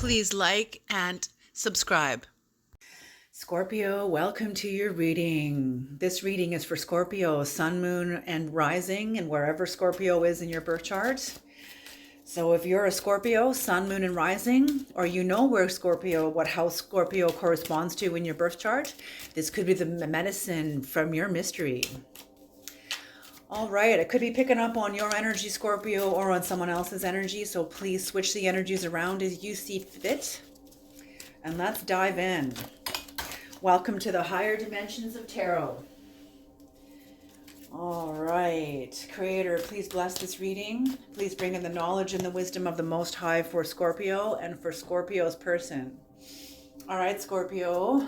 Please like and subscribe. Scorpio, welcome to your reading. This reading is for Scorpio, Sun, Moon, and Rising, and wherever Scorpio is in your birth chart. So if you're a Scorpio, Sun, Moon, and Rising, or you know where Scorpio, what house Scorpio corresponds to in your birth chart, this could be the medicine from your mystery. All right, I could be picking up on your energy, Scorpio, or on someone else's energy, so please switch the energies around as you see fit. And let's dive in. Welcome to the higher dimensions of tarot. All right, Creator, please bless this reading. Please bring in the knowledge and the wisdom of the Most High for Scorpio and for Scorpio's person. All right, Scorpio.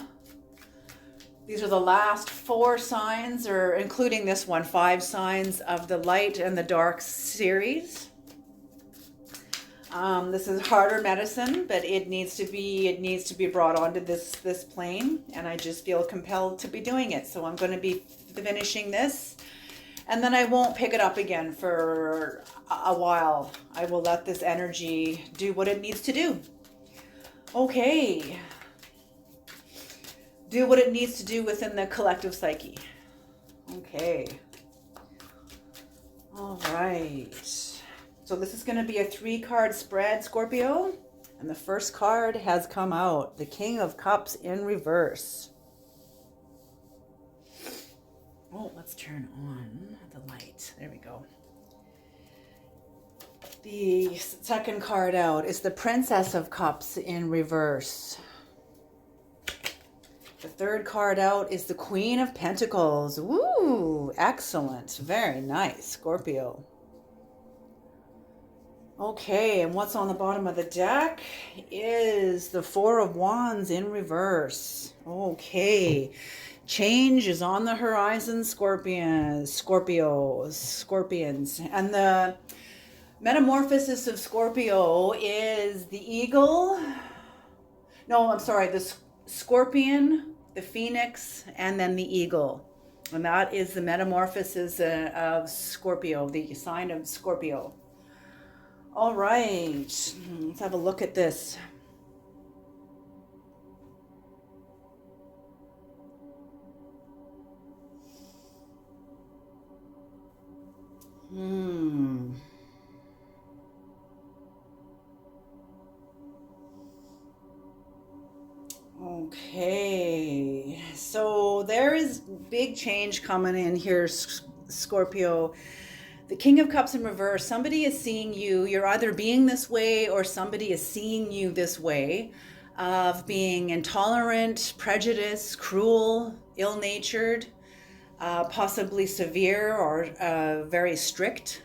These are the last 4 signs, or including this one, 5 signs of the light and the dark series. This is harder medicine, but it needs to be brought onto this plane, and I just feel compelled to be doing it. So I'm going to be finishing this, and then I won't pick it up again for a while. I will let this energy do what it needs to do. Okay. Do what it needs to do within the collective psyche. Okay. All right. So this is going to be a 3-card spread, Scorpio. And the first card has come out. The King of Cups in reverse. Oh, let's turn on the light. There we go. The second card out is the Princess of Cups in reverse. The third card out is the Queen of Pentacles. Woo! Excellent. Very nice, Scorpio. Okay, and what's on the bottom of the deck is the 4 of Wands in reverse. Okay. Change is on the horizon, Scorpions. And the metamorphosis of Scorpio is the eagle. No, I'm sorry, the scorpion, the phoenix, and then the eagle. And that is the metamorphosis of Scorpio, the sign of Scorpio. All right, let's have a look at this. Okay, so there is big change coming in here, Scorpio. The King of Cups in reverse, somebody is seeing you. You're either being this way or somebody is seeing you this way, of being intolerant, prejudiced, cruel, ill-natured, possibly severe, or very strict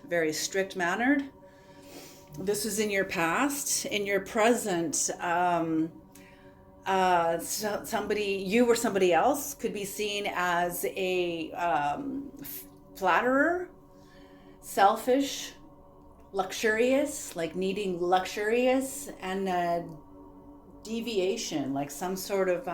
mannered. This is in your past. In your present, somebody, you or somebody else, could be seen as a flatterer, selfish, luxurious, like needing luxurious, and deviation, like some sort of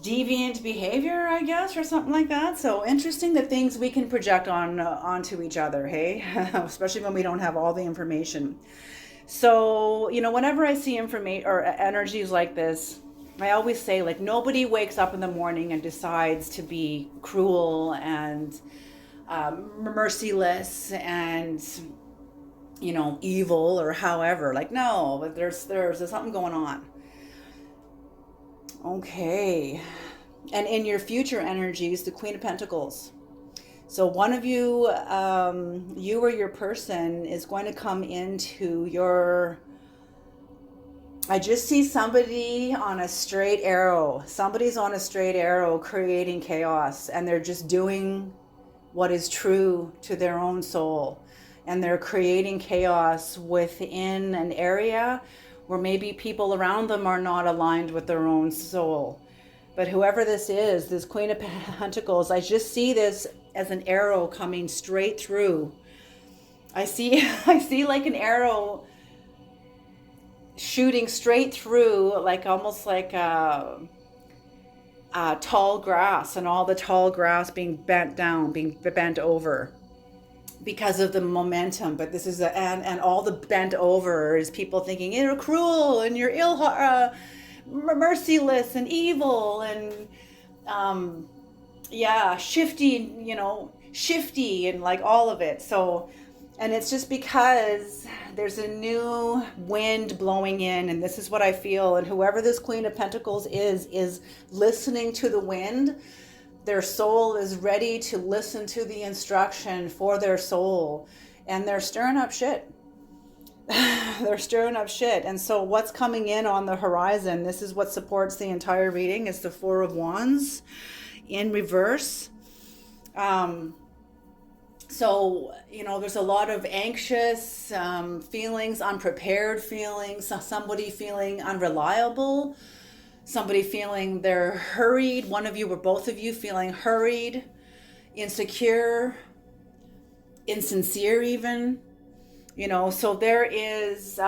deviant behavior, I guess, or something like that. So interesting, the things we can project onto each other, hey? Especially when we don't have all the information. So, whenever I see information or energies like this, I always say, like, nobody wakes up in the morning and decides to be cruel and merciless and evil, or however. Like, no, but there's something going on. Okay. And in your future energies, the Queen of Pentacles. So one of you, you or your person, is going to come into your... I just see somebody on a straight arrow. Somebody's on a straight arrow creating chaos, and they're just doing what is true to their own soul. And they're creating chaos within an area where maybe people around them are not aligned with their own soul. But whoever this is, this Queen of Pentacles, I just see this as an arrow coming straight through. I see like an arrow shooting straight through, like almost like tall grass, and all the tall grass being bent down, being bent over. because of the momentum. But this is and all the bent over is people thinking you're cruel and you're merciless and evil and yeah, shifty, shifty and like all of it. So, and it's just because there's a new wind blowing in, and this is what I feel. And whoever this Queen of Pentacles is listening to the wind. Their soul is ready to listen to the instruction for their soul, and they're stirring up shit. They're stirring up shit. And so what's coming in on the horizon, this is what supports the entire reading, is the Four of Wands in reverse. So, there's a lot of anxious feelings, unprepared feelings, somebody feeling unreliable, somebody feeling they're hurried, one of you or both of you feeling hurried, insecure, insincere even, so there is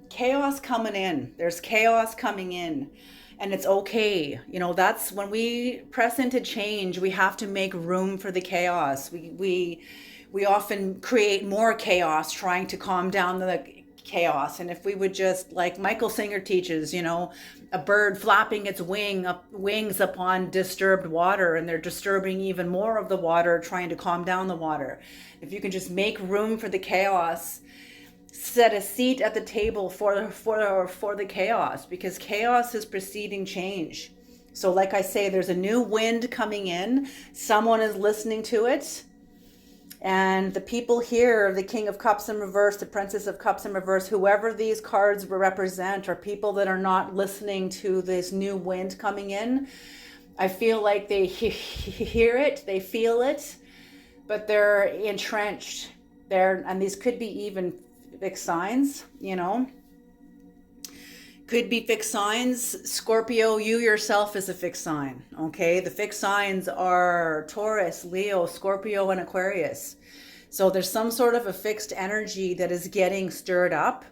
chaos coming in. There's chaos coming in, and it's okay. That's when we press into change, we have to make room for the chaos. We often create more chaos trying to calm down the chaos. And if we would just, like Michael Singer teaches, a bird flapping its wings upon disturbed water, and they're disturbing even more of the water, trying to calm down the water. If you can just make room for the chaos, set a seat at the table for the chaos, because chaos is preceding change. So like I say, there's a new wind coming in. Someone is listening to it. And the people here, the King of Cups in reverse, the Princess of Cups in reverse, whoever these cards represent, are people that are not listening to this new wind coming in. I feel like they hear it, they feel it, but they're entrenched. And these could be even fixed signs, Could be fixed signs. Scorpio, you yourself is a fixed sign, okay? The fixed signs are Taurus, Leo, Scorpio, and Aquarius. So there's some sort of a fixed energy that is getting stirred up,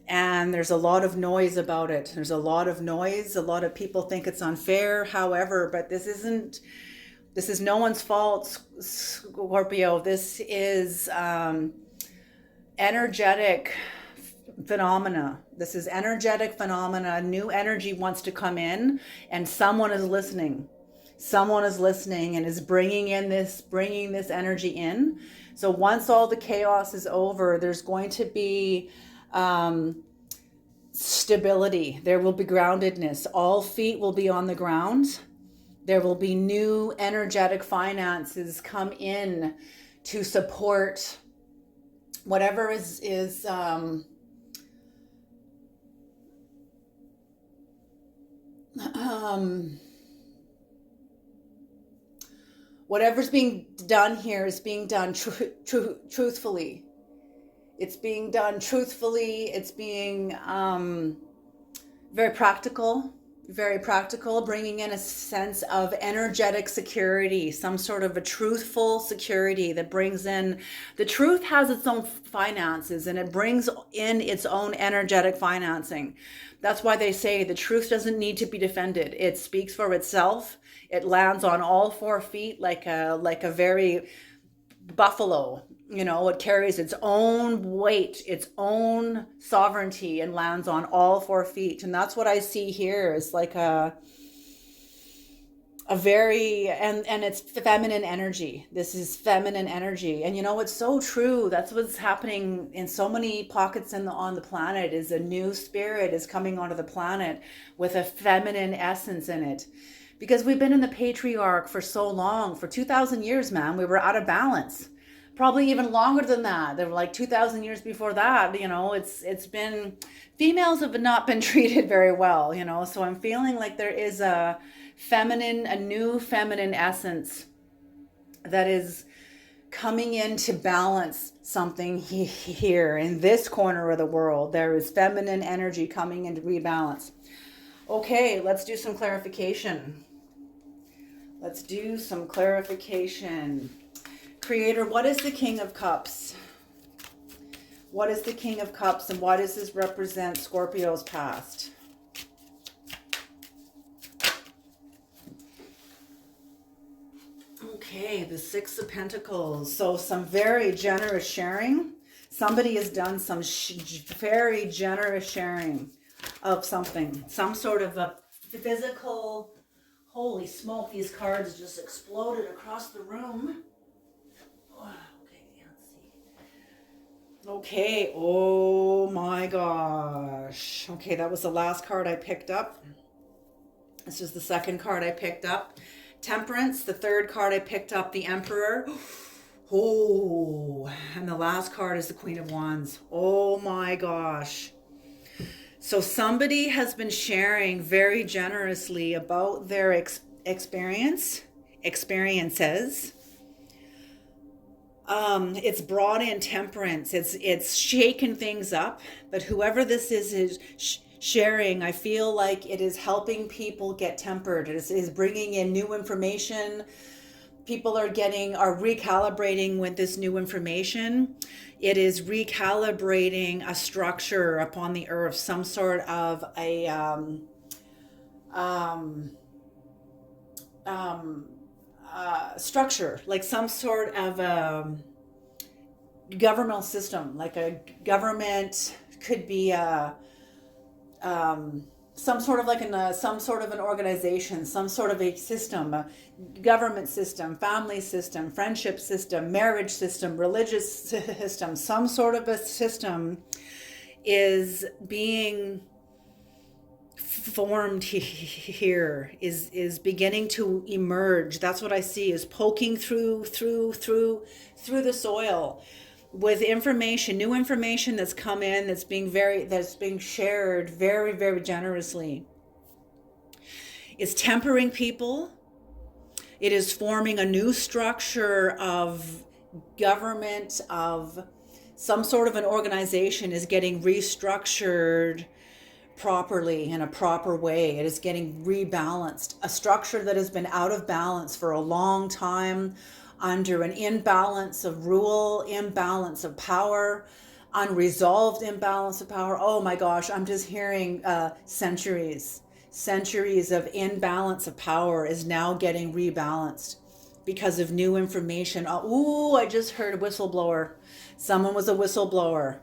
and there's a lot of noise about it. There's a lot of noise. A lot of people think it's unfair, however, but this is no one's fault, Scorpio. This is energetic phenomena. This is energetic phenomena. New energy wants to come in, and someone is listening. Someone is listening and is bringing this energy in. So once all the chaos is over, there's going to be stability. There will be groundedness. All feet will be on the ground. There will be new energetic finances come in to support whatever is whatever's being done here is being done truthfully. It's being done truthfully. It's being very practical, bringing in a sense of energetic security, some sort of a truthful security that brings in, the truth has its own finances, and it brings in its own energetic financing. That's why they say the truth doesn't need to be defended. It speaks for itself. It lands on all 4 feet like a very buffalo. It carries its own weight, its own sovereignty, and lands on all 4 feet. And that's what I see here is like a very, and it's feminine energy. This is feminine energy. And it's so true. That's what's happening in so many pockets on the planet, is a new spirit is coming onto the planet with a feminine essence in it. Because we've been in the patriarch for so long, for 2,000 years, man. We were out of balance. Probably even longer than that. There were like 2,000 years before that. It's been, females have not been treated very well, So I'm feeling like there is a new feminine essence that is coming in to balance something here in this corner of the world. There is feminine energy coming in to rebalance. Okay, let's do some clarification. Creator, what is the King of Cups? What is the King of Cups, and why does this represent Scorpio's past? Okay, the Six of Pentacles. So some very generous sharing. Somebody has done some very generous sharing of something. Some sort of a physical... Holy smoke, these cards just exploded across the room. Oh, okay, let's see. Okay, oh my gosh. Okay, that was the last card I picked up. This is the second card I picked up. Temperance, the third card I picked up, the Emperor. Oh, and the last card is the Queen of Wands. Oh my gosh. So somebody has been sharing very generously about their experiences. It's brought in temperance. It's shaken things up. But whoever this is sharing, I feel like it is helping people get tempered. It is bringing in new information. People are recalibrating with this new information. It is recalibrating a structure upon the earth, some sort of a structure, like some sort of a governmental system, like a government, could be some sort of an organization, some sort of a system, a government system, family system, friendship system, marriage system, religious system, some sort of a system is being formed here, is beginning to emerge. That's what I see, is poking through the soil with information, new information that's come in, that's being shared very, very generously. It's tempering people. It is forming a new structure of government, of some sort of an organization is getting restructured properly, in a proper way. It is getting rebalanced. A structure that has been out of balance for a long time, under an imbalance of rule, imbalance of power, unresolved imbalance of power. Oh my gosh, I'm just hearing centuries of imbalance of power is now getting rebalanced because of new information. Ooh, I just heard a whistleblower. Someone was a whistleblower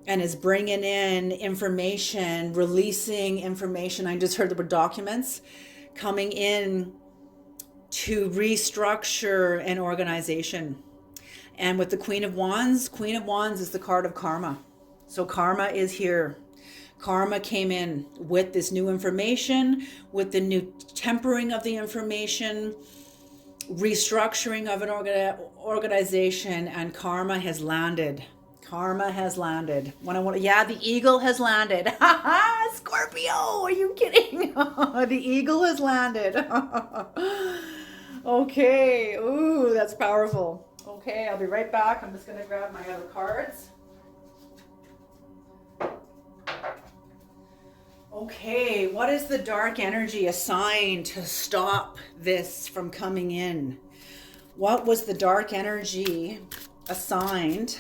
and is bringing in information, releasing information. I just heard there were documents coming in to restructure an organization. And with the Queen of Wands is the card of karma. So karma is here. Karma came in with this new information, with the new tempering of the information, restructuring of an organization, and karma has landed. Karma has landed. The eagle has landed. Scorpio, are you kidding? The eagle has landed. Okay, ooh, that's powerful. Okay, I'll be right back. I'm just going to grab my other cards. Okay, what is the dark energy assigned to stop this from coming in? What was the dark energy assigned?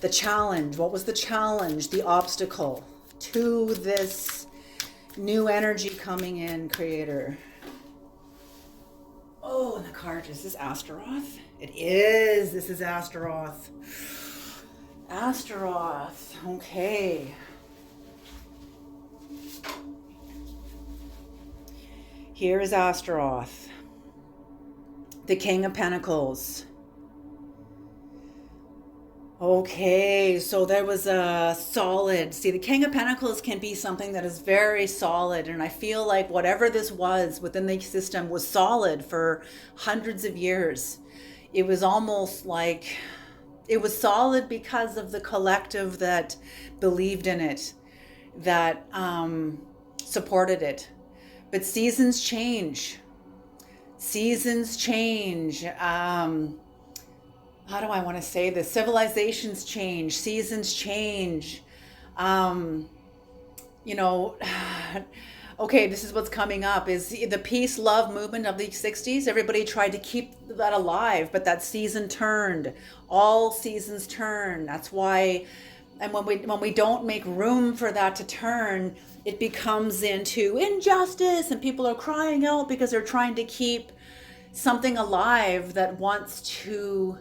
The challenge. What was the challenge, the obstacle to this new energy coming in, Creator? Oh, and the card, is this Astaroth? It is. This is Astaroth. Astaroth. Okay. Here is Astaroth, the King of Pentacles. Okay, so there was a solid... See, the King of Pentacles can be something that is very solid, and I feel like whatever this was within the system was solid for hundreds of years. It was almost like... It was solid because of the collective that believed in it, that supported it. But seasons change. Seasons change. How do I want to say this? Civilizations change, seasons change. Okay, this is what's coming up, is the peace, love movement of the 60s. Everybody tried to keep that alive, but that season turned. All seasons turn. That's why, and when we don't make room for that to turn, it becomes into injustice, and people are crying out because they're trying to keep something alive that wants to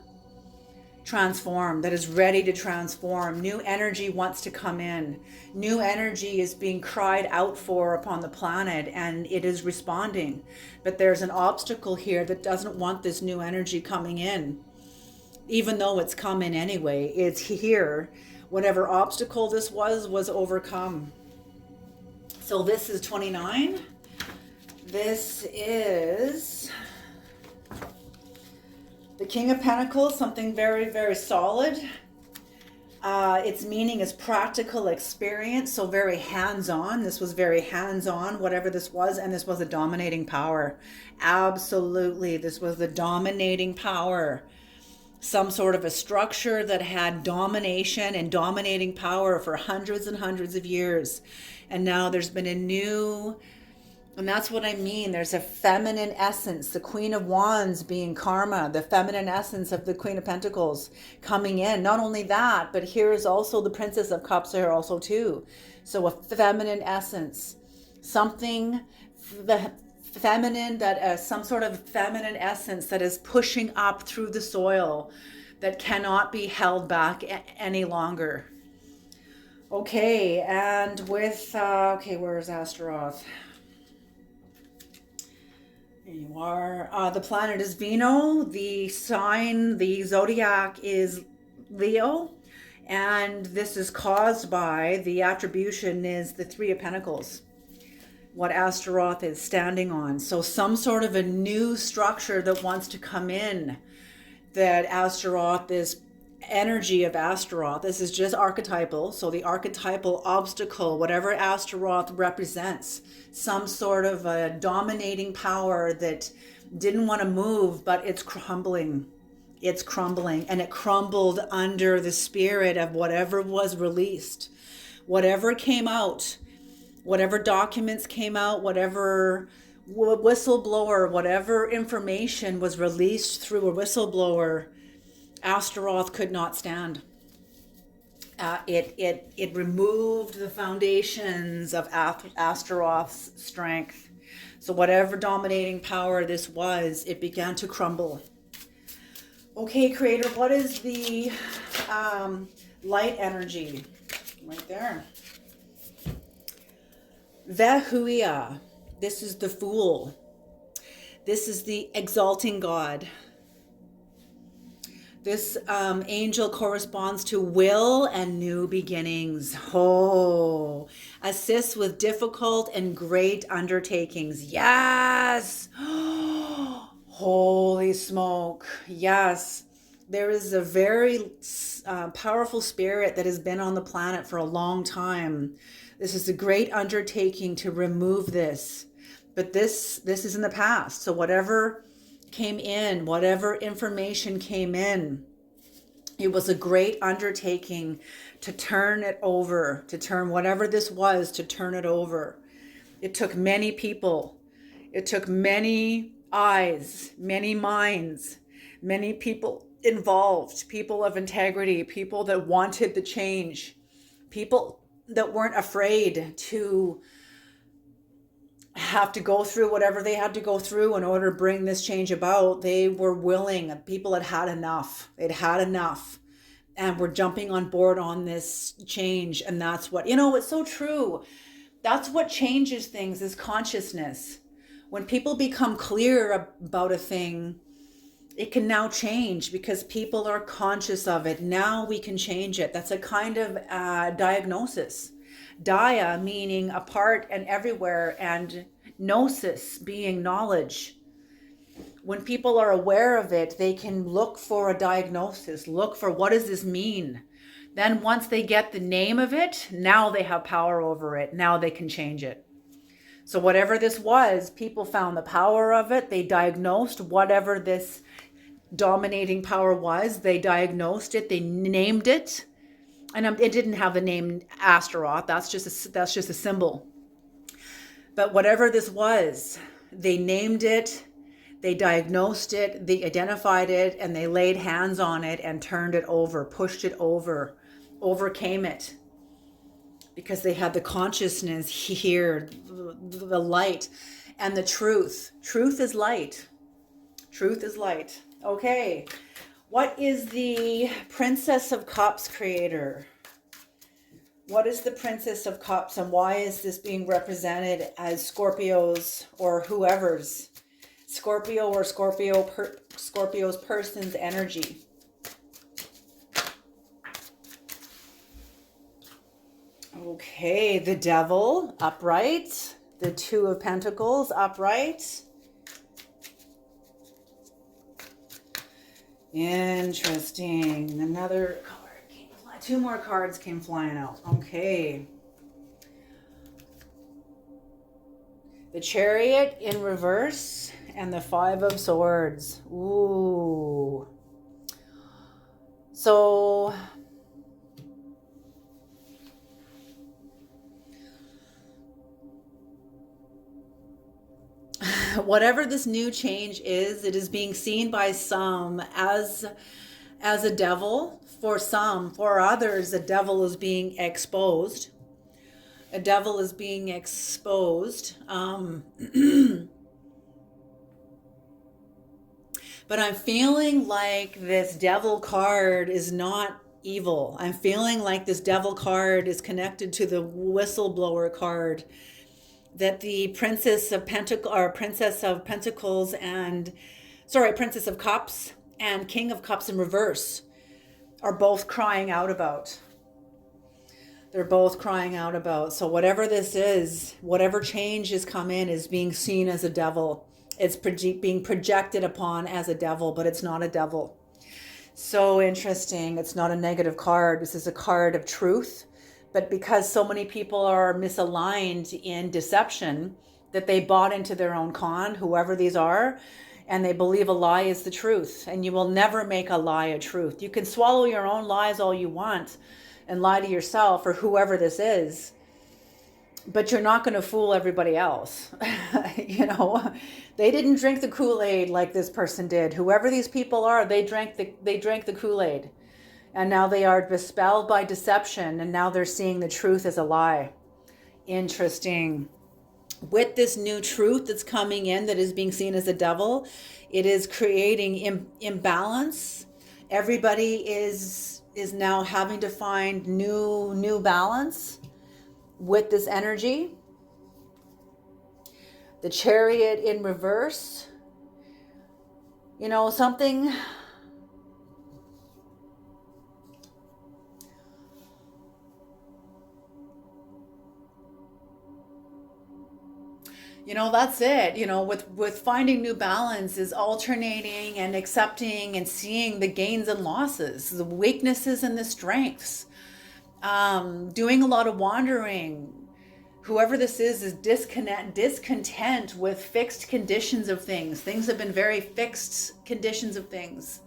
transform, that is ready to transform. New energy wants to come in. New energy is being cried out for upon the planet, and it is responding. But there's an obstacle here that doesn't want this new energy coming in. Even though it's coming anyway, it's here. Whatever obstacle this was overcome. So this is 29. This is the King of Pentacles, something very, very solid. Its meaning is practical experience, so very hands-on. This was very hands-on, whatever this was, and this was a dominating power. Absolutely, this was the dominating power. Some sort of a structure that had domination and dominating power for hundreds and hundreds of years. And now there's been a new, and that's what I mean. There's a feminine essence, the Queen of Wands being karma, the feminine essence of the Queen of Pentacles coming in. Not only that, but here is also the Princess of Cups here also too. So a feminine essence, something the feminine, that some sort of feminine essence that is pushing up through the soil, that cannot be held back any longer. Okay, and with, okay, where's Astaroth? Here you are. The planet is Vino. The sign, the zodiac is Leo. And this is caused by, the attribution is the Three of Pentacles, what Astaroth is standing on. So some sort of a new structure that wants to come in, that Astaroth, this energy of Astaroth, this is just archetypal. So the archetypal obstacle, whatever Astaroth represents, some sort of a dominating power that didn't want to move, but it's crumbling. It's crumbling, and it crumbled under the spirit of whatever was released, whatever came out, whatever documents came out, whatever whistleblower, whatever information was released through a whistleblower, Astaroth could not stand. It removed the foundations of Astaroth's strength. So whatever dominating power this was, it began to crumble. Okay, Creator, what is the light energy? Right there. Vehuia. This is the Fool. This is the exalting God. This angel corresponds to will and new beginnings. Oh, assists with difficult and great undertakings. Yes. Holy smoke. Yes. There is a very powerful spirit that has been on the planet for a long time. This is a great undertaking to remove this. But this is in the past. So whatever came in, whatever information came in, it was a great undertaking to turn it over, to turn whatever this was, to turn it over. It took many people. It took many eyes, many minds, many people involved, people of integrity, people that wanted the change, people that weren't afraid to have to go through whatever they had to go through in order to bring this change about. They were willing. People had had enough. They'd had enough and were jumping on board on this change. And that's what, it's so true. That's what changes things, is consciousness. When people become clear about a thing, it can now change because people are conscious of it. Now we can change it. That's a kind of diagnosis. Dia meaning apart and everywhere, and gnosis being knowledge. When people are aware of it, they can look for a diagnosis, look for what does this mean. Then once they get the name of it, now they have power over it. Now they can change it. So whatever this was, people found the power of it. They diagnosed whatever this dominating power was. They diagnosed it. They named it. And it didn't have the name Astaroth. That's just a symbol. But whatever this was, they named it, they diagnosed it, they identified it, and they laid hands on it and turned it over, pushed it over, overcame it. Because they had the consciousness here, the light, and the truth. Truth is light. Truth is light. Okay. What is the Princess of Cups creator? What is the Princess of Cups, and why is this being represented as Scorpio's or whoever's Scorpio or Scorpio's person's energy? Okay, the Devil upright, the Two of Pentacles upright. Interesting. Another card came flying. Two more cards came flying out. Okay. The Chariot in reverse and the Five of Swords. Ooh. So whatever this new change is, it is being seen by some as a devil. For some, for others, a devil is being exposed. A devil is being exposed. But I'm feeling like this devil card is not evil. I'm feeling like this devil card is connected to the whistleblower card, that the Princess of Pentacles and Princess of Cups and King of Cups in reverse are both crying out about. They're both crying out about. So whatever this is, whatever change has come in is being seen as a devil. It's being projected upon as a devil, but it's not a devil. So interesting. It's not a negative card. This is a card of truth. But because so many people are misaligned in deception, that they bought into their own con, whoever these are, and they believe a lie is the truth. And you will never make a lie a truth. You can swallow your own lies all you want and lie to yourself or whoever this is, but you're not going to fool everybody else. They didn't drink the Kool-Aid like this person did. Whoever these people are, they drank the Kool-Aid. And now they are dispelled by deception, and now they're seeing the truth as a lie. Interesting. With this new truth that's coming in that is being seen as a devil, it is creating imbalance. Everybody is now having to find new balance with this energy. The Chariot in reverse. Something... that's it. With finding new balance is alternating and accepting and seeing the gains and losses, the weaknesses and the strengths. Doing a lot of wandering. Whoever this is discontent with fixed conditions of things. Things have been very fixed conditions of things.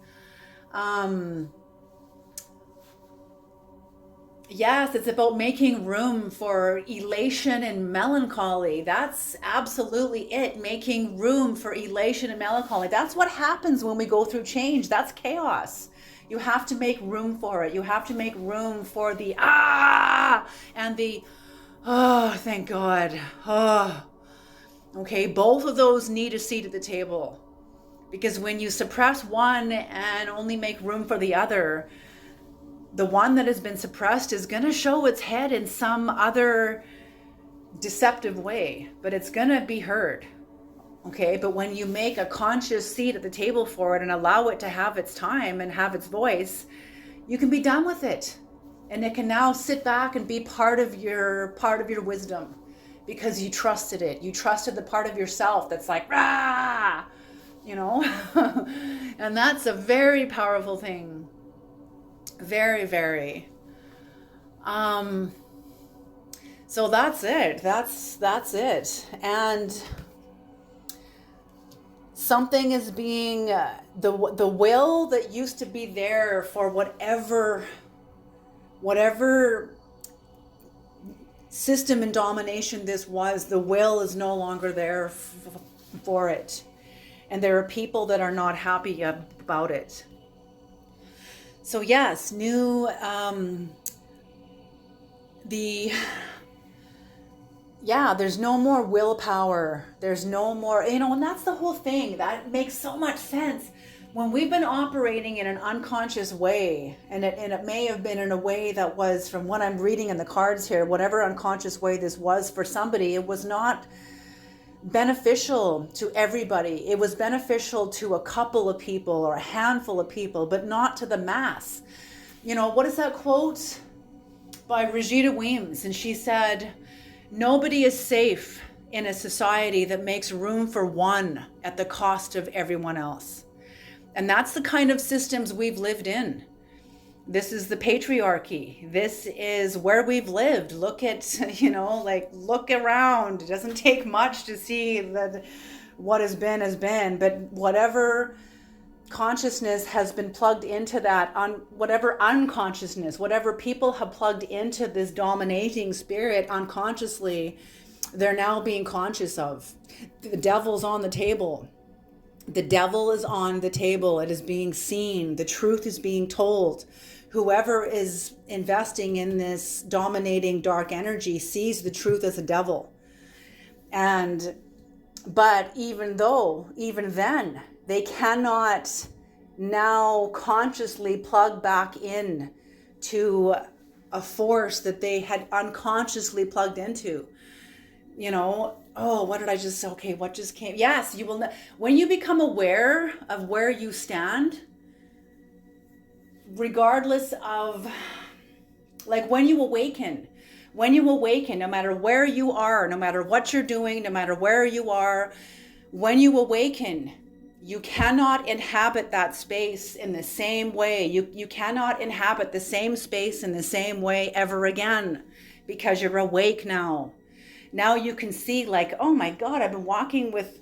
Yes, it's about making room for elation and melancholy. That's absolutely it. Making room for elation and melancholy. That's what happens when we go through change. That's chaos. You have to make room for it. You have to make room for the and the thank God. Okay, both of those need a seat at the table. Because when you suppress one and only make room for the other, the one that has been suppressed is going to show its head in some other deceptive way, but it's going to be heard. Okay, but when you make a conscious seat at the table for it and allow it to have its time and have its voice, you can be done with it. And it can now sit back and be part of your wisdom, because you trusted it. You trusted the part of yourself that's like, rah, and that's a very powerful thing. Very, very. So that's it. That's it. And something is being the will that used to be there for whatever system and domination this was, the will is no longer there for it. And there are people that are not happy about it. So yes, yeah, there's no more willpower. There's no more, and that's the whole thing. That makes so much sense. When we've been operating in an unconscious way, and it may have been in a way that was, from what I'm reading in the cards here, whatever unconscious way this was for somebody, it was not beneficial to everybody. It was beneficial to a couple of people or a handful of people, but not to the mass. What is that quote by Regina Weems? And she said, nobody is safe in a society that makes room for one at the cost of everyone else. And that's the kind of systems we've lived in. This is the patriarchy. This is where we've lived. Look at, look around. It doesn't take much to see that what has been. But whatever consciousness has been plugged into that, whatever unconsciousness, whatever people have plugged into this dominating spirit unconsciously, they're now being conscious of. The devil's on the table. The devil is on the table. It is being seen. The truth is being told. Whoever is investing in this dominating dark energy sees the truth as a devil. But even then, they cannot now consciously plug back in to a force that they had unconsciously plugged into. What did I just, okay, what just came? Yes, you will, when you become aware of where you stand, regardless of, like when you awaken, no matter where you are, no matter what you're doing, no matter where you are, when you awaken, you cannot inhabit that space in the same way. You cannot inhabit the same space in the same way ever again, because you're awake now. Now you can see, like, oh my God, I've been walking with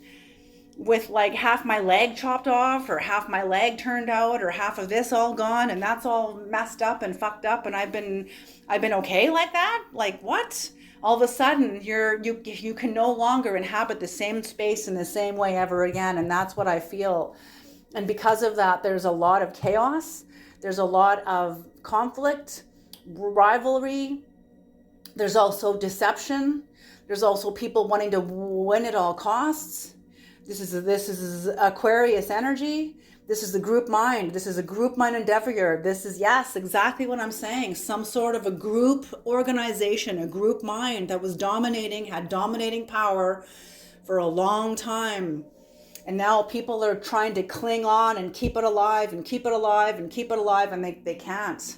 like half my leg chopped off, or half my leg turned out, or half of this all gone, and that's all messed up and fucked up, and I've been okay like that? Like, what? All of a sudden you can no longer inhabit the same space in the same way ever again. And that's what I feel. And because of that, there's a lot of chaos. There's a lot of conflict, rivalry. There's also deception. There's also people wanting to win at all costs. This is Aquarius energy. This is the group mind. This is a group mind endeavor. This is, yes, exactly what I'm saying. Some sort of a group organization, a group mind that was had dominating power for a long time. And now people are trying to cling on and keep it alive and keep it alive and keep it alive, and they can't.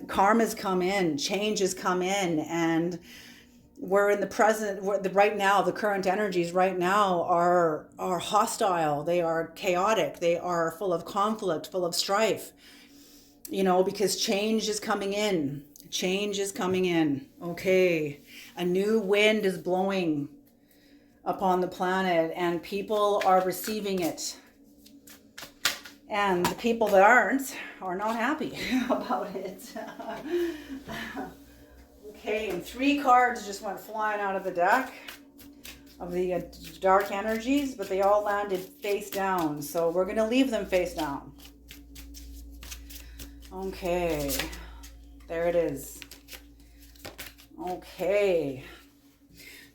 Karma's come in, change has come in, and we're in the present. Right now, the current energies right now are hostile. They are chaotic. They are full of conflict, full of strife. Because change is coming in. Change is coming in. Okay, a new wind is blowing upon the planet, and people are receiving it. And the people that are not happy about it. Okay, and 3 cards just went flying out of the deck of the dark energies, but they all landed face down. So we're going to leave them face down. Okay, there it is. Okay.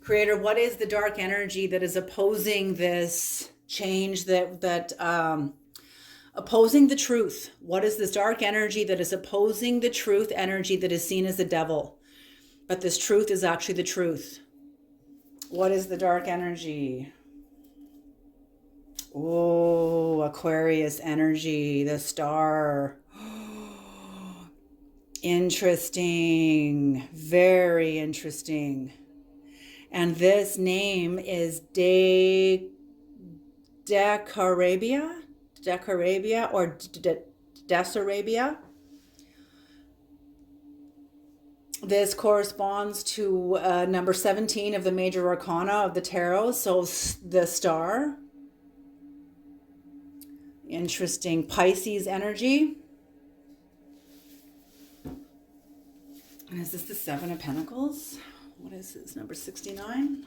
Creator, what is the dark energy that is opposing this change, opposing the truth? What is this dark energy that is opposing the truth energy that is seen as the devil? But this truth is actually the truth. What is the dark energy? Oh, Aquarius energy, the star. Interesting. Very interesting. And this name is Decarabia or Desarabia. This corresponds to number 17 of the major arcana of the tarot. So the star. Interesting. Pisces energy. And is this the 7 of Pentacles? What is this? Number 69?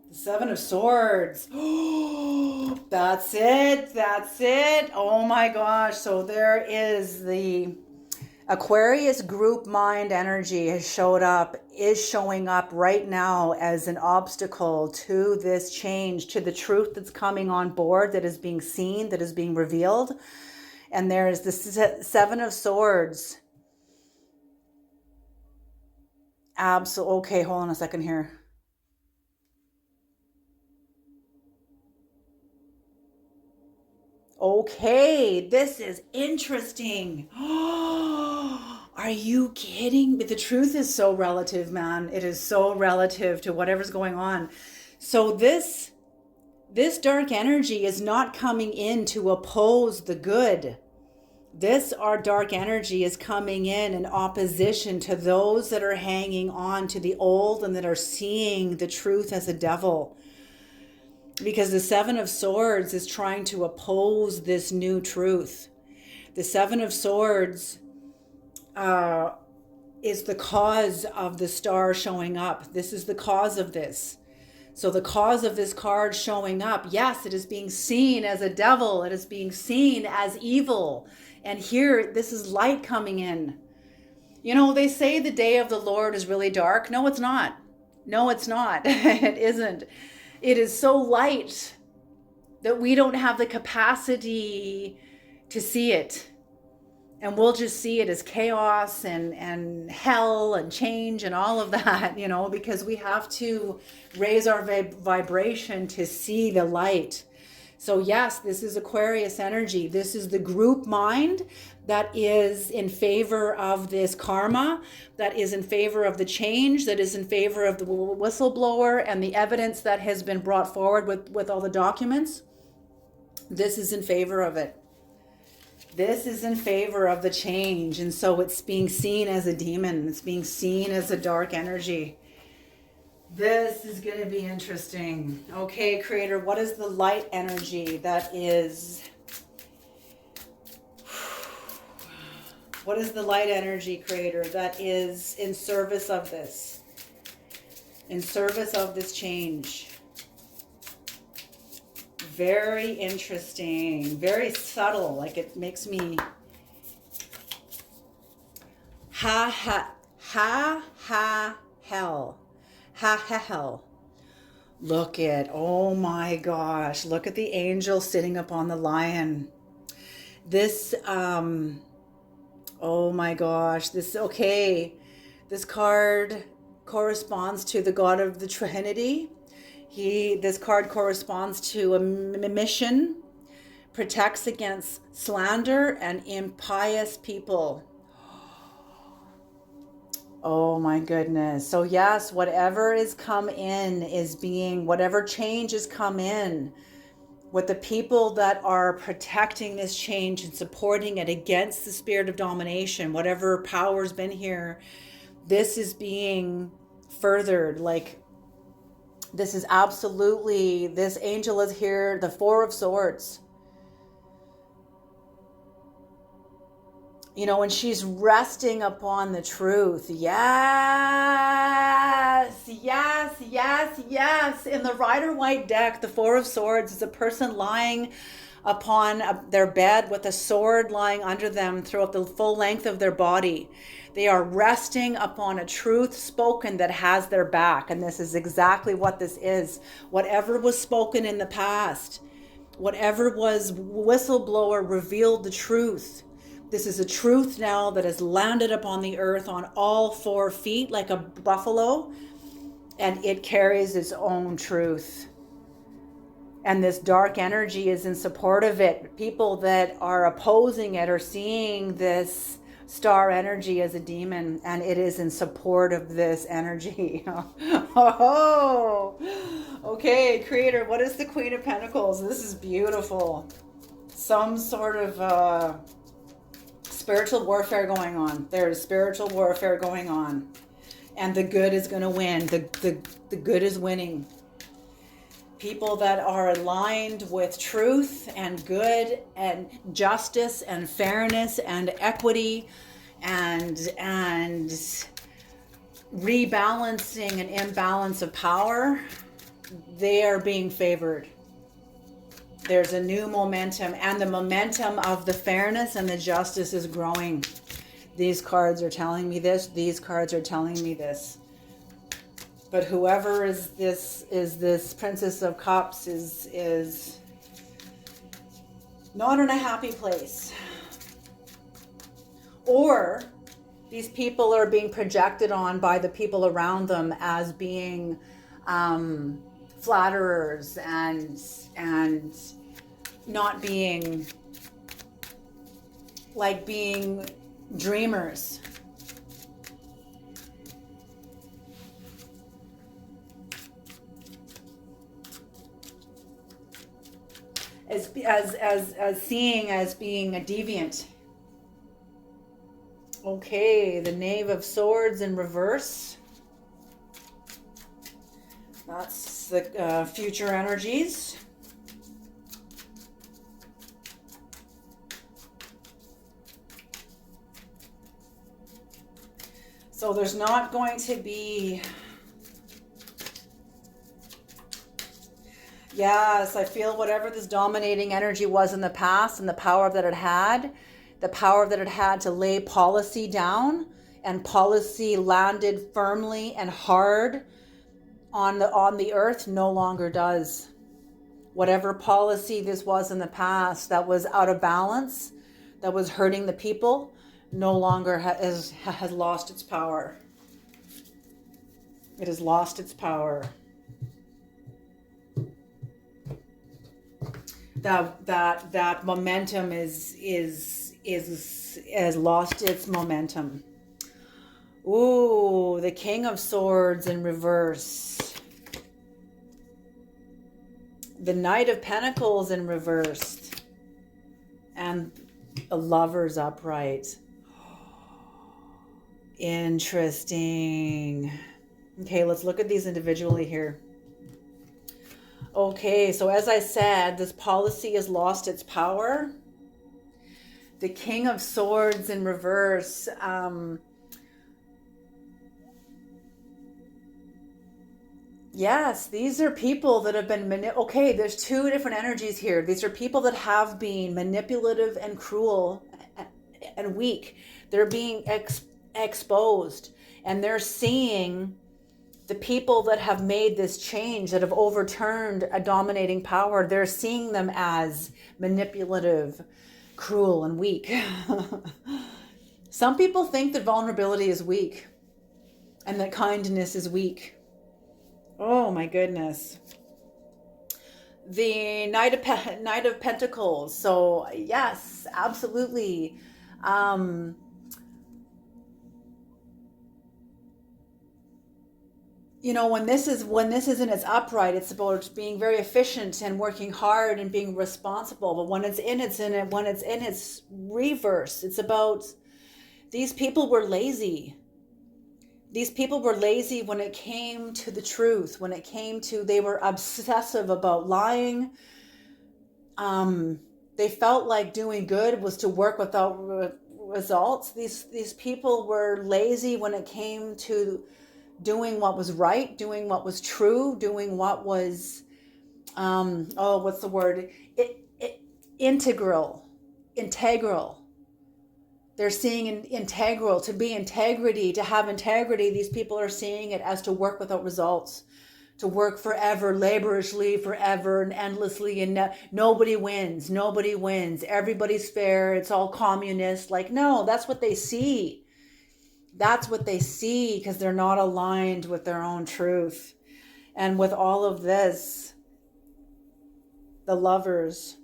The 7 of Swords. Oh, that's it. That's it. Oh my gosh. So there is the Aquarius group mind energy is showing up right now as an obstacle to this change, to the truth that's coming on board, that is being seen, that is being revealed. And there is the Seven of Swords. Absolutely. Okay, hold on a second here. Okay, this is interesting. Are you kidding? But the truth is so relative, man. It is so relative to whatever's going on. So this dark energy is not coming in to oppose the good. Our dark energy is coming in opposition to those that are hanging on to the old and that are seeing the truth as a devil. Because the Seven of Swords is trying to oppose this new truth. The Seven of Swords is the cause of the star showing up. This is the cause of this. So the cause of this card showing up, yes, it is being seen as a devil. It is being seen as evil. And here, this is light coming in. You know, they say the day of the Lord is really dark. No, it's not. No, it's not. It isn't. It is so light that we don't have the capacity to see it. And we'll just see it as chaos and hell and change and all of that, you know, because we have to raise our vibration to see the light. So yes, this is Aquarius energy. This is the group mind that is in favor of this karma, that is in favor of the change, that is in favor of the whistleblower and the evidence that has been brought forward with all the documents. This is in favor of it. This is in favor of the change. And so it's being seen as a demon. It's being seen as a dark energy. This is going to be interesting. Okay, Creator, what is the light energy that is... What is the light energy, Creator, that is in service of this? In service of this change. Very interesting. Very subtle. Like it makes me... hell. Hell. Look at, oh my gosh, look at the angel sitting upon the lion. This, oh my gosh, this card corresponds to the God of the Trinity. This card corresponds to a mission, protects against slander and impious people. Oh my goodness. So yes, whatever is come in is being, whatever change has come in with the people that are protecting this change and supporting it against the spirit of domination, whatever power's been here, this is being furthered. Like this is absolutely, this angel is here, the Four of Swords. You know, when she's resting upon the truth. Yes, yes, yes, yes. In the Rider-Waite deck, the Four of Swords is a person lying upon their bed with a sword lying under them throughout the full length of their body. They are resting upon a truth spoken that has their back. And this is exactly what this is. Whatever was spoken in the past, whatever was whistleblower revealed the truth. This is a truth now that has landed upon the earth on all 4 feet like a buffalo, and it carries its own truth. And this dark energy is in support of it. People that are opposing it are seeing this star energy as a demon, and it is in support of this energy. Oh, okay, Creator, what is the Queen of Pentacles? This is beautiful. Some sort of... spiritual warfare going on. There is spiritual warfare going on. And the good is going to win. The good is winning. People that are aligned with truth and good and justice and fairness and equity and rebalancing an imbalance of power, they are being favored. There's a new momentum, and the momentum of the fairness and the justice is growing. These cards are telling me this. These cards are telling me this. But whoever is this Princess of Cups is not in a happy place. Or these people are being projected on by the people around them as being flatterers and not being being dreamers. As seeing as being a deviant. Okay, the Knave of Swords in reverse. That's the future energies. So there's not going to be... Yes, I feel whatever this dominating energy was in the past and the power that it had to lay policy down, and policy landed firmly and hard on the earth, no longer does. Whatever policy this was in the past that was out of balance, that was hurting the people, no longer has lost its power. It has lost its power. That momentum has lost its momentum. Ooh, the King of Swords in reverse. The Knight of Pentacles in reverse. And the Lovers upright. Interesting. Okay, let's look at these individually here. Okay, so as I said, this policy has lost its power. The King of Swords in reverse. Yes, these are people that have been okay, there's two different energies here. These are people that have been manipulative and cruel and weak. They're being exposed, and they're seeing the people that have made this change, that have overturned a dominating power. They're seeing them as manipulative, cruel, and weak. Some people think that vulnerability is weak and that kindness is weak. Oh my goodness. The Knight of Pentacles. So yes, absolutely. You know, when this is in its upright, it's about being very efficient and working hard and being responsible. But when it's in its reverse, it's about these people were lazy. These people were lazy when it came to the truth, when it came to, they were obsessive about lying. They felt like doing good was to work without results. These people were lazy when it came to doing what was right, doing what was true, doing what was, what's the word? Integral. They're seeing integral, to be integrity, to have integrity. These people are seeing it as to work without results, to work forever, laboriously, forever and endlessly, and nobody wins. Everybody's fair. It's all communist. Like, no, that's what they see. That's what they see, because they're not aligned with their own truth. And with all of this, the Lovers,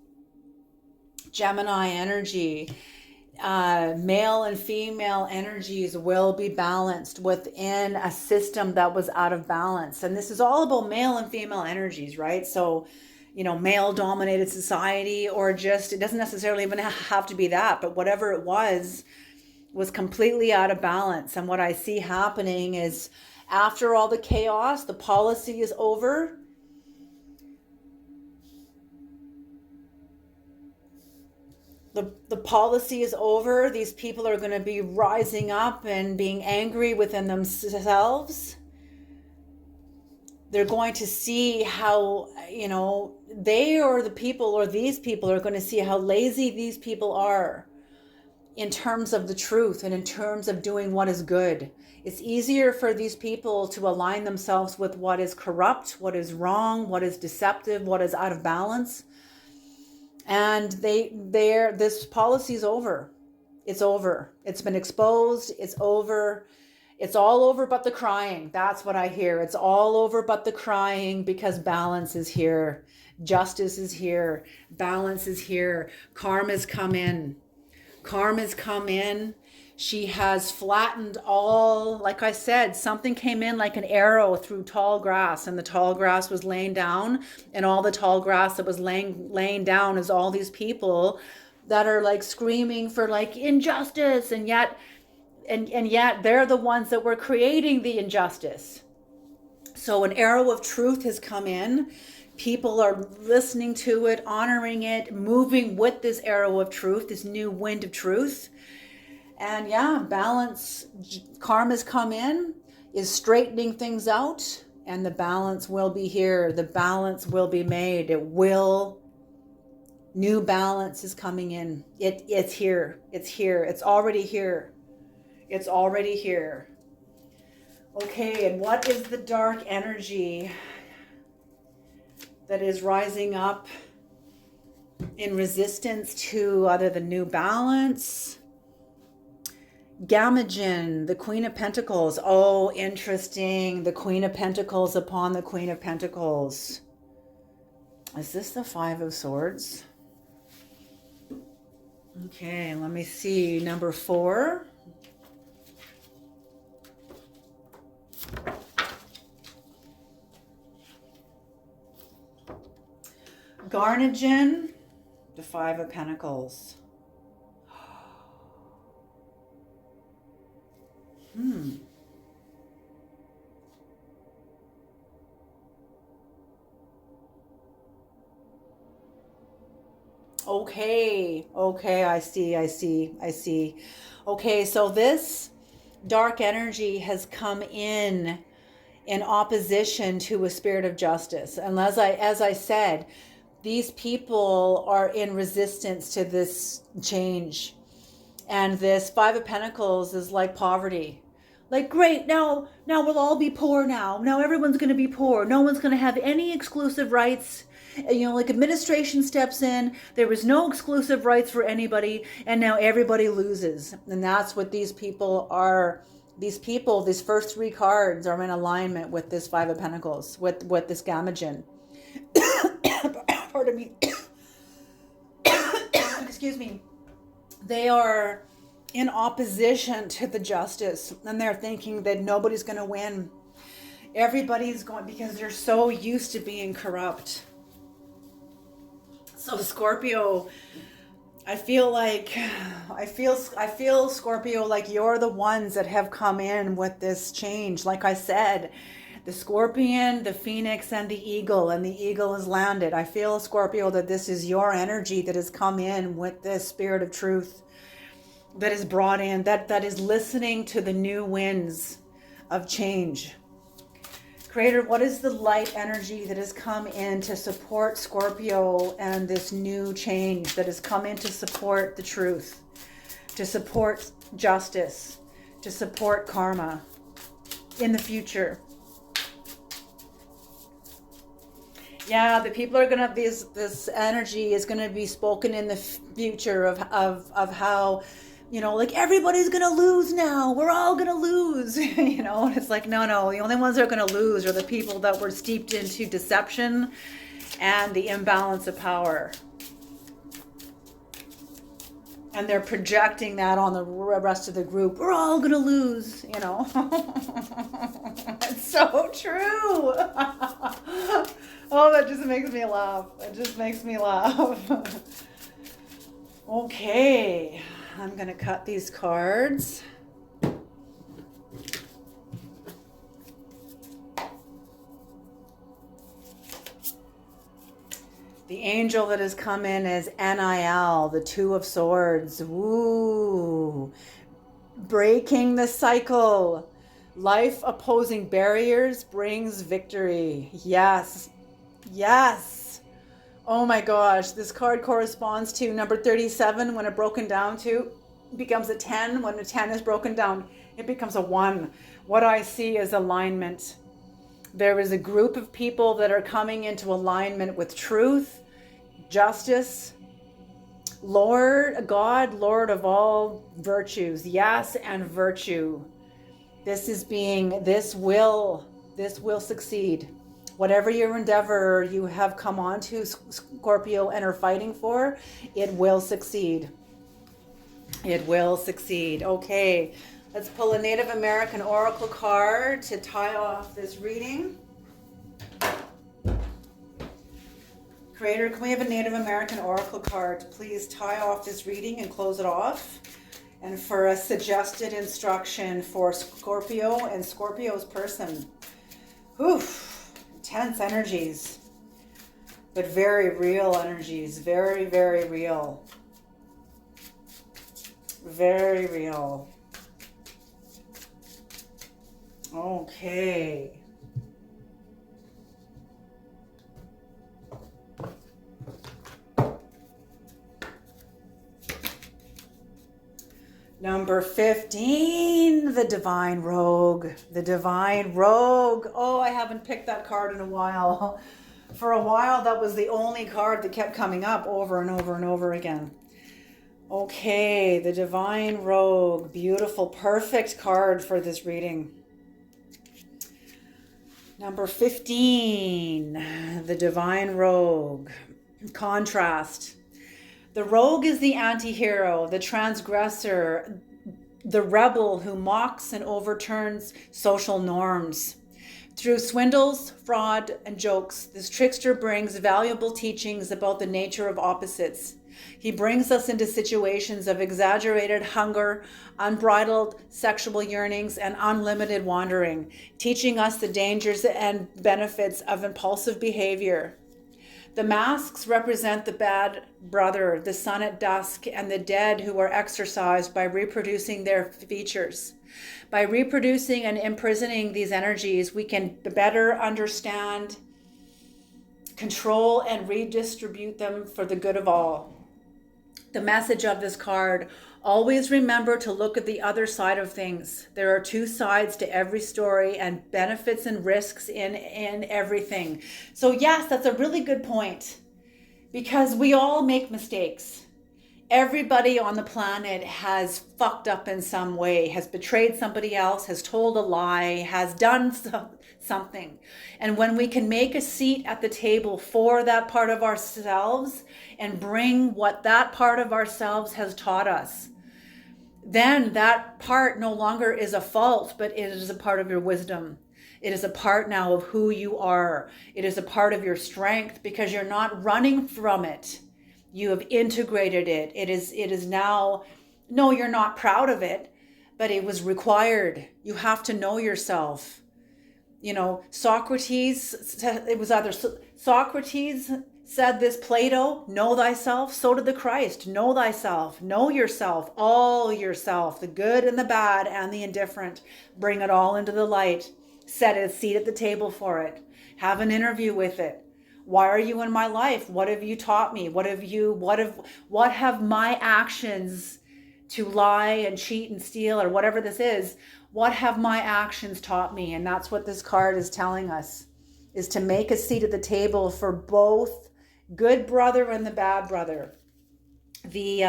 Gemini energy, male and female energies will be balanced within a system that was out of balance. And this is all about male and female energies, right? So, you know, male dominated society, or just, it doesn't necessarily even have to be that, but whatever it was completely out of balance. And what I see happening is, after all the chaos, the policy is over. The policy is over. These people are going to be rising up and being angry within themselves. They're going to see how, you know, they or the people or these people are going to see how lazy these people are. in terms of the truth and in terms of doing what is good. It's easier for these people to align themselves with what is corrupt, what is wrong, what is deceptive, what is out of balance. And this policy is over. It's over. It's been exposed. It's over. It's all over but the crying. That's what I hear. It's all over but the crying, because balance is here. Justice is here. Balance is here. Karma's come in. Karma's come in. She has flattened all, like I said, something came in like an arrow through tall grass, and the tall grass was laying down, and all the tall grass that was laying down is all these people that are like screaming for like injustice, and yet they're the ones that were creating the injustice. So an arrow of truth has come in. People are listening to it, honoring it, moving with this arrow of truth, this new wind of truth. And yeah, balance, karma's come in, is straightening things out, and the balance will be here. The balance will be made. New balance is coming in. It's here. It's here. It's already here. It's already here. Okay, and what is the dark energy that is rising up in resistance to either the new balance? Gammagen, the Queen of Pentacles. Oh, interesting. The Queen of Pentacles upon the Queen of Pentacles. Is this the Five of Swords? Okay, let me see. Number 4. Garnigen, the Five of Pentacles. Okay, I see. Okay, so this dark energy has come in opposition to a spirit of justice. And as I said, these people are in resistance to this change. And this Five of Pentacles is like poverty. Like, great, now we'll all be poor now. Now everyone's going to be poor. No one's going to have any exclusive rights. You know, like administration steps in. There was no exclusive rights for anybody. And now everybody loses. And that's what these people are. These first 3 cards are in alignment with this Five of Pentacles, with this Gammagen. Pardon me. Excuse me. They are in opposition to the justice, and they're thinking that nobody's going to win. Everybody's going, because they're so used to being corrupt. So Scorpio, I feel Scorpio, like you're the ones that have come in with this change. Like I said, the Scorpion, the Phoenix, and the Eagle has landed. I feel, Scorpio, that this is your energy that has come in with this spirit of truth that is brought in, that is listening to the new winds of change. Creator, what is the light energy that has come in to support Scorpio and this new change that has come in to support the truth, to support justice, to support karma in the future? Yeah, the people are going to, this energy is going to be spoken in the future of how, you know, like everybody's going to lose now. We're all going to lose, you know, and it's like, no, the only ones that are going to lose are the people that were steeped into deception and the imbalance of power. And they're projecting that on the rest of the group. We're all going to lose, you know. It's so true. Oh, that just makes me laugh. It just makes me laugh. Okay, I'm going to cut these cards. The angel that has come in is NIL, the Two of Swords. Woo! Breaking the cycle. Life opposing barriers brings victory. Yes. Yes. Oh my gosh. This card corresponds to number 37 when it broken down to becomes a 10. When a 10 is broken down, it becomes a 1. What I see is alignment. There is a group of people that are coming into alignment with truth, justice, Lord God, Lord of all virtues. Yes, and virtue. This will succeed. Whatever your endeavor you have come on to, Scorpio, and are fighting for, it will succeed. It will succeed. Okay, let's pull a Native American Oracle card to tie off this reading. Creator, can we have a Native American Oracle card to please tie off this reading and close it off? And for a suggested instruction for Scorpio and Scorpio's person. Oof, intense energies, but very real energies. Very, very real. Very real. Okay. Number 15, the Divine Rogue. The Divine Rogue. Oh, I haven't picked that card in a while. For a while, that was the only card that kept coming up over and over and over again. Okay, the Divine Rogue. Beautiful, perfect card for this reading. Number 15, the Divine Rogue. Contrast. The rogue is the anti-hero, the transgressor, the rebel who mocks and overturns social norms. Through swindles, fraud, and jokes, this trickster brings valuable teachings about the nature of opposites. He brings us into situations of exaggerated hunger, unbridled sexual yearnings, and unlimited wandering, teaching us the dangers and benefits of impulsive behavior. The masks represent the bad brother, the sun at dusk, and the dead who are exorcised by reproducing their features. By reproducing and imprisoning these energies, we can better understand, control, and redistribute them for the good of all. The message of this card: always remember to look at the other side of things. There are two sides to every story, and benefits and risks in everything. So yes, that's a really good point, because we all make mistakes. Everybody on the planet has fucked up in some way, has betrayed somebody else, has told a lie, has done something. And when we can make a seat at the table for that part of ourselves and bring what that part of ourselves has taught us, then that part no longer is a fault, but it is a part of your wisdom. It is a part now of who you are. It is a part of your strength, because you're not running from it. You have integrated it. It is now, no, you're not proud of it, but it was required. You have to know yourself. You know, Socrates said this, Plato, know thyself. So did the Christ, know thyself, know yourself, all yourself, the good and the bad and the indifferent. Bring it all into the light. Set a seat at the table for it. Have an interview with it. Why are you in my life? What have you taught me? What have my actions to lie and cheat and steal, or whatever this is, what have my actions taught me? And that's what this card is telling us, is to make a seat at the table for both good brother and the bad brother. The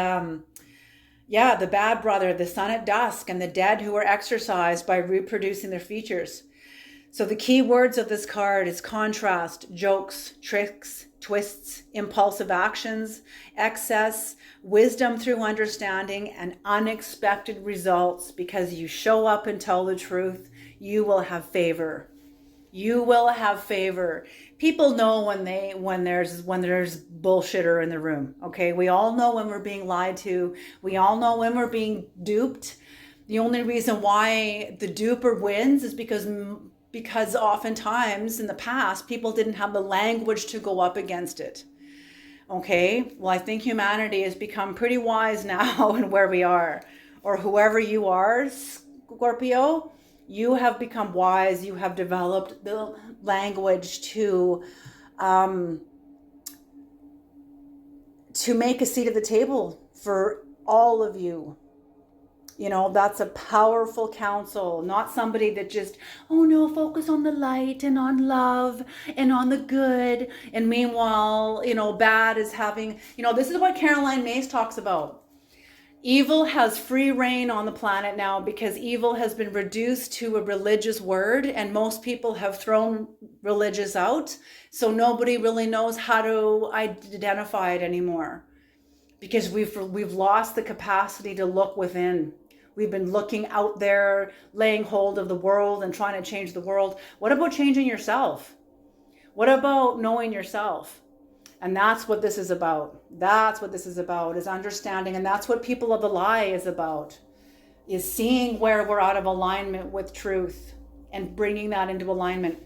bad brother, the sun at dusk, and the dead who are exorcised by reproducing their features. So the key words of this card is contrast, jokes, tricks, twists, impulsive actions, excess, wisdom through understanding, and unexpected results. Because you show up and tell the truth, you will have favor. You will have favor. People know when there's bullshitter in the room. Okay, we all know when we're being lied to. We all know when we're being duped. The only reason why the duper wins is because oftentimes in the past, people didn't have the language to go up against it. Okay, well, I think humanity has become pretty wise now in where we are, or whoever you are, Scorpio, you have become wise. You have developed the language to make a seat at the table for all of you. You know, that's a powerful counsel, not somebody that just, oh no, focus on the light and on love and on the good. And meanwhile, you know, bad is having, you know, this is what Caroline Myss talks about. Evil has free reign on the planet now because evil has been reduced to a religious word, and most people have thrown religious out. So nobody really knows how to identify it anymore because we've lost the capacity to look within. We've been looking out there, laying hold of the world and trying to change the world. What about changing yourself? What about knowing yourself? And that's what this is about. That's what this is about, is understanding. And that's what People of the Lie is about, is seeing where we're out of alignment with truth and bringing that into alignment.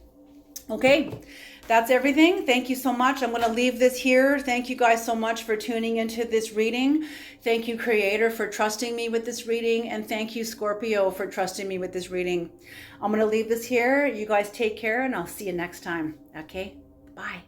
Okay, that's everything. Thank you so much. I'm going to leave this here. Thank you guys so much for tuning into this reading. Thank you, Creator, for trusting me with this reading. And thank you, Scorpio, for trusting me with this reading. I'm going to leave this here. You guys take care, and I'll see you next time. Okay, bye.